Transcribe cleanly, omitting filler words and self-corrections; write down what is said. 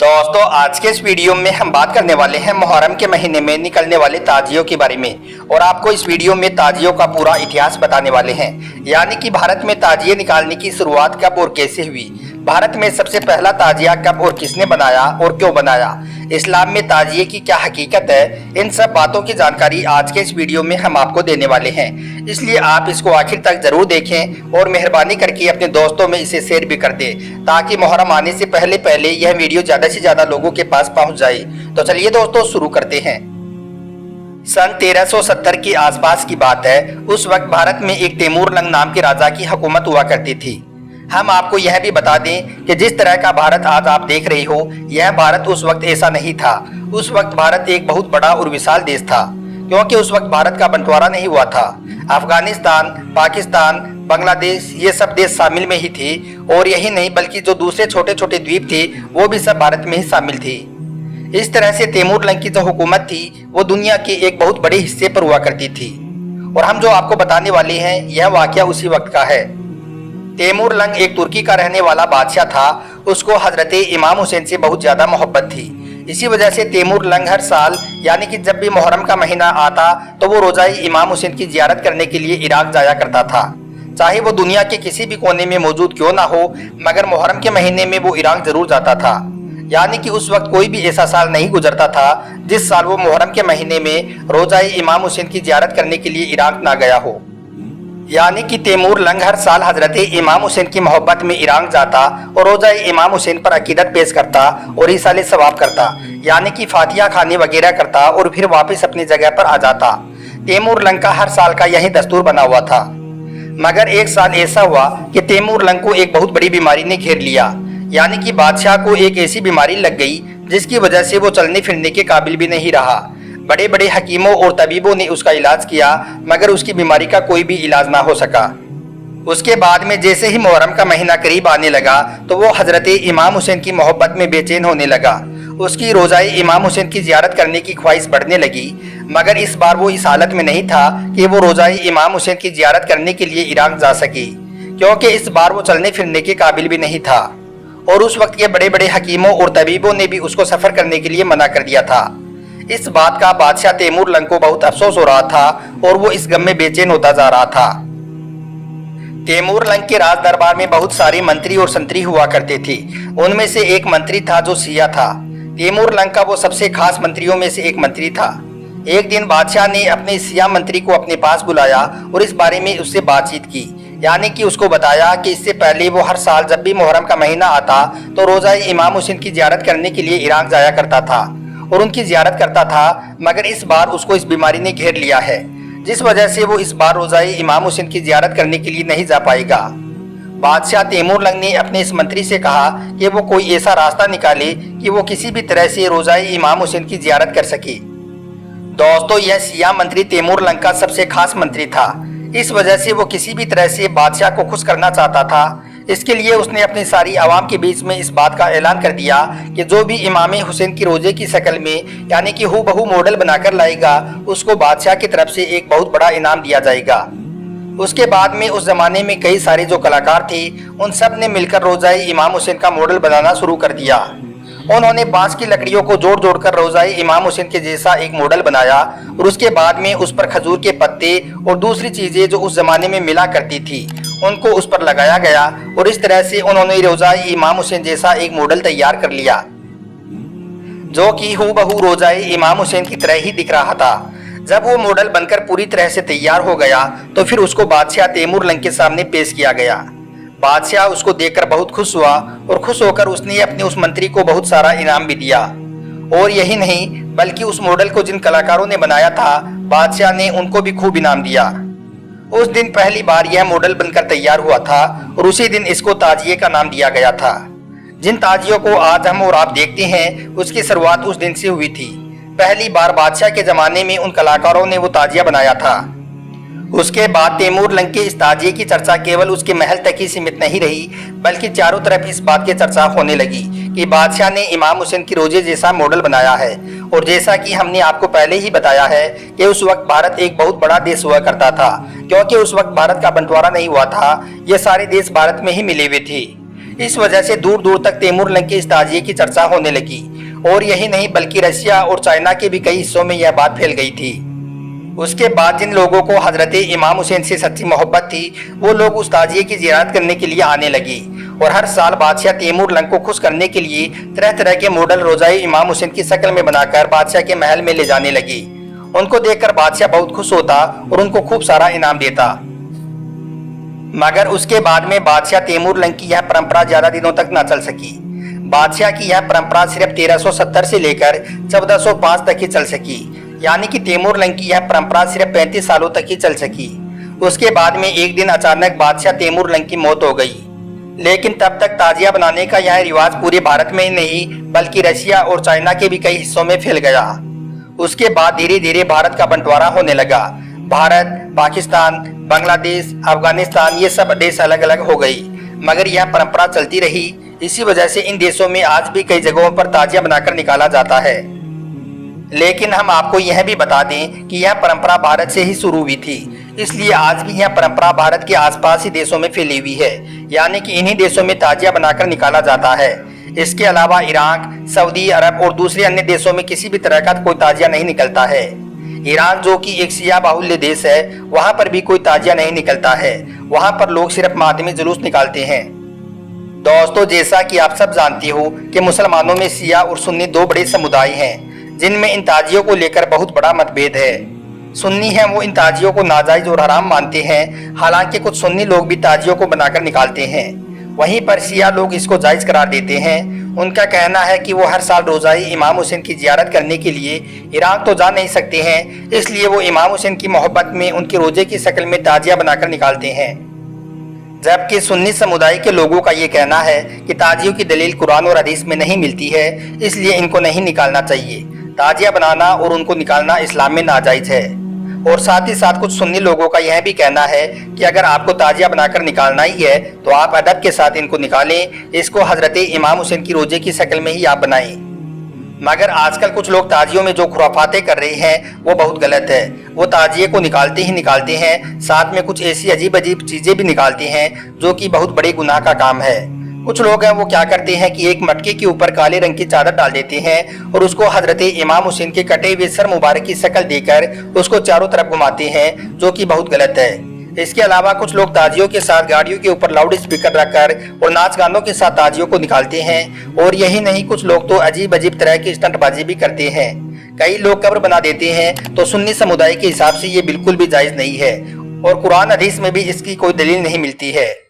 दोस्तों आज के इस वीडियो में हम बात करने वाले हैं मुहर्रम के महीने में निकलने वाले ताजियों के बारे में और आपको इस वीडियो में ताजियों का पूरा इतिहास बताने वाले हैं। यानी कि भारत में ताजिए निकालने की शुरुआत कब और कैसे हुई, भारत में सबसे पहला ताजिया कब और किसने बनाया और क्यों बनाया, इस्लाम में ताजिए की क्या हकीकत है, इन सब बातों की जानकारी आज के इस वीडियो में हम आपको देने वाले हैं। इसलिए आप इसको आखिर तक जरूर देखें और मेहरबानी करके अपने दोस्तों में इसे शेयर भी कर दें ताकि मुहर्रम आने से पहले यह वीडियो ज्यादा से ज्यादा लोगों के पास पहुंच जाए। तो चलिए दोस्तों शुरू करते हैं। सन 1370 के आसपास की बात है। उस वक्त भारत में एक तैमूर लंग नाम के राजा की हुकूमत हुआ करती थी। हम आपको यह भी बता दें कि जिस तरह का भारत आज आप देख रहे हो, यह भारत उस वक्त ऐसा नहीं था। उस वक्त भारत एक बहुत बड़ा और विशाल देश था, क्योंकि उस वक्त भारत का बंटवारा नहीं हुआ था। अफगानिस्तान, पाकिस्तान, बांग्लादेश ये सब देश शामिल में ही थे, और यही नहीं बल्कि जो दूसरे छोटे छोटे द्वीप थे वो भी सब भारत में ही शामिल थे। इस तरह से तैमूर लंग की जो हुकूमत थी वो दुनिया के एक बहुत बड़े हिस्से पर हुआ करती थी, और हम जो आपको बताने वाले हैं यह वाकया उसी वक्त का है। तैमूर लंग एक तुर्की का रहने वाला बादशाह था। उसको हजरत इमाम हुसैन से बहुत ज्यादा मोहब्बत थी। इसी वजह से तैमूर लंग हर साल यानी कि जब भी मुहर्रम का महीना आता तो वो रोज़ाई इमाम हुसैन की जियारत करने के लिए इराक जाया करता था। चाहे वो दुनिया के किसी भी कोने में मौजूद क्यों ना हो, मगर मुहर्रम के महीने में वो इराक जरूर जाता था। यानी कि उस वक्त कोई भी ऐसा साल नहीं गुजरता था जिस साल वो मुहर्रम के महीने में रोज़ाई इमाम हुसैन की जियारत करने के लिए इराक ना गया हो। यानी कि तैमूर लंग हर साल हजरत इमाम हुसैन की मोहब्बत में इराक जाता और रोज़ाई इमाम हुसैन पर अकीदत पेश करता और इसाले सवाब करता, यानी कि फातिहा खाने वगैरह करता और फिर वापस अपनी जगह पर आ जाता। तैमूर लंग का हर साल का यही दस्तूर बना हुआ था। मगर एक साल ऐसा हुआ कि तैमूर लंग को एक बहुत बड़ी बीमारी ने घेर लिया। यानी कि बादशाह को एक ऐसी बीमारी लग गई जिसकी वजह से वो चलने फिरने के काबिल भी नहीं रहा। बड़े बड़े हकीमों और तबीबों ने उसका इलाज किया, मगर उसकी बीमारी का कोई भी इलाज ना हो सका। उसके बाद में जैसे ही मुहर्रम का महीना करीब आने लगा तो वो हजरत इमाम हुसैन की मोहब्बत में बेचैन होने लगा। उसकी रोज़ाई इमाम हुसैन की जियारत करने की ख्वाहिश बढ़ने लगी, मगर इस बार वो इस हालत में नहीं था कि वो रोज़ाई इमाम हुसैन की जियारत करने के लिए इराक जा सके, क्योंकि इस बार वो चलने फिरने के काबिल भी नहीं था। और उस वक्त के बड़े बड़े हकीमों और तबीबों ने भी उसको सफ़र करने के लिए मना कर दिया था। इस बात का बादशाह तैमूर लंग को बहुत अफसोस हो रहा था और वो इस गम में बेचैन होता जा रहा था। तैमूर लंग के राज दरबार में बहुत सारे मंत्री और संतरी हुआ करते थे। उनमें से एक मंत्री था जो सिया था। तैमूर लंग का वो सबसे खास मंत्रियों में से एक मंत्री था। एक दिन बादशाह ने अपने सिया मंत्री को अपने पास बुलाया और इस बारे में उससे बातचीत की। यानी कि उसको बताया कि इससे पहले वो हर साल जब भी मुहर्रम का महीना आता तो रोज़ाई इमाम हुसैन की जियारत करने के लिए इराक जाया करता था और उनकी जियारत करता था, मगर इस बार उसको इस बीमारी ने घेर लिया है, जिस वजह से वो इस बार रोज़ाई इमाम हुसैन की जियारत करने के लिए नहीं जा पाएगा। बादशाह तैमूर लंग ने अपने इस मंत्री से कहा कि वो कोई ऐसा रास्ता निकाले कि वो किसी भी तरह से रोज़ाई इमाम हुसैन की जियारत कर सके। दोस्तों यह सिया मंत्री तैमूर लंग का सबसे खास मंत्री था। इस वजह से वो किसी भी तरह से बादशाह को खुश करना चाहता था। इसके लिए उसने अपनी सारी आवाम के बीच में इस बात का ऐलान कर दिया कि जो भी इमाम हुसैन की रोजे की शक्ल में यानी कि हूबहू मॉडल बनाकर लाएगा उसको बादशाह की तरफ से एक बहुत बड़ा इनाम दिया जाएगा। उसके बाद में उस जमाने में कई सारे जो कलाकार थे उन सब ने मिलकर रोज़ाई इमाम हुसैन का मॉडल बनाना शुरू कर दिया। उन्होंने बांस की लकड़ियों को जोड़ जोड़ कर रोज़ाई इमाम हुसैन के जैसा एक मॉडल बनाया और उसके बाद में उस पर खजूर के पत्ते और दूसरी चीज़ें जो उस ज़माने में मिला करती थी उनको उस पर लगाया गया, और इस तरह से उन्होंने रोज़ाई इमाम हुसैन जैसा एक मॉडल तैयार कर लिया जो कि हूबहू रोज़ाई इमाम हुसैन की तरह ही दिख रहा था। जब वो मॉडल बनकर पूरी तरह से तैयार हो गया तो फिर उसको बादशाह तैमूर लंग के सामने पेश किया गया। बादशाह उसको देखकर बहुत खुश हुआ और खुश होकर उसने अपने उस मंत्री को बहुत सारा इनाम भी दिया। और यही नहीं बल्कि उस मॉडल को जिन कलाकारों ने बनाया था बादशाह ने उनको भी खूब इनाम दिया। उस दिन पहली बार यह मॉडल बनकर तैयार हुआ था और उसी दिन इसको ताजिए का नाम दिया गया था। जिन ताजियों को आज हम और आप देखते हैं उसकी शुरुआत उस दिन से हुई थी। पहली बार बादशाह के जमाने में उन कलाकारों ने वो ताजिया बनाया था। उसके बाद तैमूर लंग के इस ताजिए की चर्चा केवल उसके महल तक ही सीमित नहीं रही, बल्कि चारों तरफ इस बात की चर्चा होने लगी कि बादशाह ने इमाम हुसैन की रोजे जैसा मॉडल बनाया है। और जैसा कि हमने आपको पहले ही बताया है कि उस वक्त भारत एक बहुत बड़ा देश हुआ करता था, क्योंकि उस वक्त भारत का बंटवारा नहीं हुआ था। ये सारे देश भारत में ही मिले हुए थे। इस वजह से दूर दूर तक तैमूर लंग के इस ताजिए की चर्चा होने लगी। और यही नहीं बल्कि रशिया और चाइना के भी कई हिस्सों में यह बात फैल गई थी। उसके बाद जिन लोगों को हजरत इमाम हुसैन से सच्ची मोहब्बत थी वो लोग उस ताजिए की जियारत करने के लिए आने लगे और हर साल बादशाह तैमूर लंग को खुश करने के लिए तरह तरह के मॉडल रोजाई इमाम हुसैन की शक्ल में बनाकर बादशाह के महल में ले जाने लगे। उनको देखकर बादशाह बहुत खुश होता और उनको खूब सारा इनाम देता। मगर उसके बाद में बादशाह तैमूर लंग की यह परंपरा ज्यादा दिनों तक न चल सकी। बादशाह की यह परंपरा सिर्फ 1370 से लेकर 1405 तक ही चल सकी, यानी कि तैमूर लंग की यह परंपरा सिर्फ 35 सालों तक ही चल सकी। उसके बाद में एक दिन अचानक बादशाह तैमूर लंग की मौत हो गई। लेकिन तब तक ताजिया बनाने का यह रिवाज पूरे भारत में ही नहीं बल्कि रशिया और चाइना के भी कई हिस्सों में फैल गया। उसके बाद धीरे धीरे भारत का बंटवारा होने लगा। भारत, पाकिस्तान, बांग्लादेश, अफगानिस्तान ये सब देश अलग अलग हो गई, मगर यह परंपरा चलती रही। इसी वजह से इन देशों में आज भी कई जगहों पर ताजिया बनाकर निकाला जाता है। लेकिन हम आपको यह भी बता दें कि यह परंपरा भारत से ही शुरू हुई थी, इसलिए आज भी यह परंपरा भारत के आसपास ही देशों में फैली हुई है, यानी कि इन्हीं देशों में ताजिया बनाकर निकाला जाता है। इसके अलावा इराक, सऊदी अरब और दूसरे अन्य देशों में किसी भी तरह का कोई ताजिया नहीं निकलता है। ईरान जो कि एक शिया बाहुल्य देश है, वहां पर भी कोई ताजिया नहीं निकलता है। वहां पर लोग सिर्फ मातमी जुलूस निकालते हैं। दोस्तों, जैसा कि आप सब जानते हो कि मुसलमानों में शिया और सुन्नी दो बड़े समुदाय हैं जिनमें इन ताजियों को लेकर बहुत बड़ा मतभेद है। सुन्नी हैं वो इन ताजियों को नाजायज और हराम मानते हैं, हालांकि कुछ सुन्नी लोग भी ताजियों को बनाकर निकालते हैं। वहीं पर शिया लोग इसको जायज करार देते हैं। उनका कहना है कि वो हर साल रोजाई इमाम हुसैन की जियारत करने के लिए ईरान तो जा नहीं सकते हैं, इसलिए वो इमाम हुसैन की मोहब्बत में उनके रोजे की शक्ल में ताजिया बनाकर निकालते हैं। जबकि सुन्नी समुदाय के लोगों का ये कहना है कि ताजियों की दलील कुरान और हदीस में नहीं मिलती है, इसलिए इनको नहीं निकालना चाहिए। ताजिया बनाना और उनको निकालना इस्लाम में नाजायज है। और साथ ही साथ कुछ सुन्नी लोगों का यह भी कहना है कि अगर आपको ताजिया बनाकर निकालना ही है तो आप अदब के साथ इनको निकालें, इसको हजरत इमाम हुसैन की रोजे की शक्ल में ही आप बनाएं। मगर आजकल कुछ लोग ताजियों में जो खुराफातें कर रहे हैं वो बहुत गलत है। वो ताजिए को निकालते ही निकालते हैं, साथ में कुछ ऐसी अजीब अजीब चीजें भी निकालते हैं जो कि बहुत बड़े गुनाह का काम है। कुछ लोग हैं वो क्या करते हैं कि एक मटके के ऊपर काले रंग की चादर डाल देते हैं और उसको हजरत इमाम हुसैन के कटे हुए सर मुबारक की शक्ल देकर उसको चारों तरफ घुमाते हैं, जो कि बहुत गलत है। इसके अलावा कुछ लोग ताजियों के साथ गाड़ियों के ऊपर लाउड स्पीकर रखकर और नाच गानों के साथ ताजियों को निकालते हैं। और यही नहीं, कुछ लोग तो अजीब अजीब तरह की स्टंटबाजी भी करते हैं। कई लोग कब्र बना देते हैं, तो सुन्नी समुदाय के हिसाब से ये बिल्कुल भी जायज नहीं है और कुरान हदीस में भी इसकी कोई दलील नहीं मिलती है।